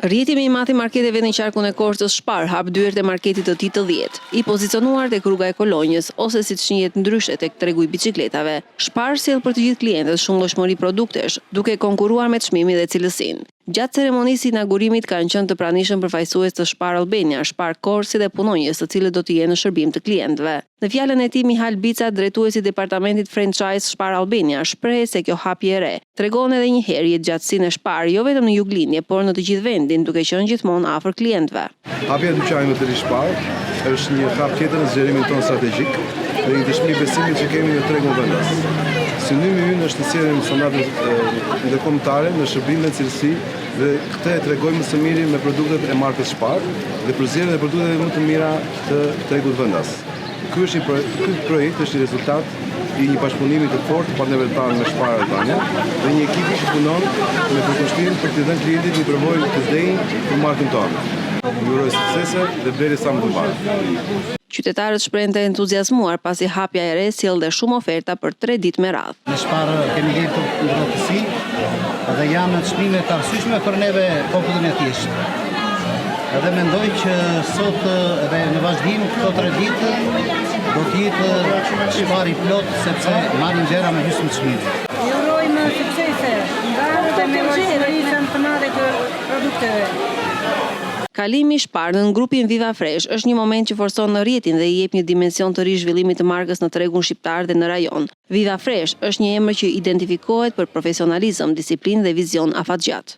Rrjetimi i madh i marketeve në qarkun e Korçës Shpar hap dyert e marketit të tij të 10, i pozicionuar tek rruga e Kolonjës ose siç njihet ndryshe tek tregu i biçikletave. Shpar sjell për të gjithë klientët shumëllojshmëri produktesh, duke konkuruar me çmimin dhe cilësinë. Gjatë ceremonisë inaugurimit kanë qenë të pranishëm përfaqësues të Shpar Albania, Shpar Korçë dhe punonjës, të cilët do të jenë në shërbim të klientëve. Në fjalën e tij Mihal Bica, drejtuesi i departamentit franchise Shpar Albania, shpreh se kjo hapje e re tregon edhe një herë jetëgjatësinë e Shpar jo vetëm në Juglinje, por në të gjithë vendin, duke qenë gjithmonë afër klientëve. Hapja e dyqanit të ri Shpar është një hap tjetër në zgjerimin ton strategjik dhe një dëshmi besimi që kemi në tregun vendas. Synimi ynë është të sjellim standardet ndërkombëtare në shërbim dhe cilësi dhe këtë e tregojmë së miri me produktet e markës Shpar dhe përzierjen e produkteve më të mira të tregut vendas. Ky projekt është i rezultat i një bashkëpunimi të fortë partnerëtar me Shpar Albania dhe një ekipi që punon me përkushtim për të dhënë klientit një përvojë të zdenjë për markën tonë. Ju uroj suksese dhe blerje sa më të mbarë. Qytetarët shprehen të entuziazmuar pasi hapja e re sjell dhe shumë oferta për 3 ditë me radhë. Në Shpar kemi gjetur ndërtësi dhe janë çmime të arsyeshme për neve popullin e thjeshtë. Edhe mendoj që sot edhe në vazhdim këto 3 ditë do të jetë Shpar i plot sepse marrin gjëra me gjysmë çmime. Ju urojmë suksese, dhe me vazhdim të madhe të produkteve. Kalimi i Shpar në grupin Viva Fresh është një moment që forcon në rrjetin dhe i jep një dimension të ri zhvillimit të markës në tregun shqiptar dhe në rajon. Viva Fresh është një emër që identifikohet për profesionalizëm, disiplinë dhe vizion afatgjatë.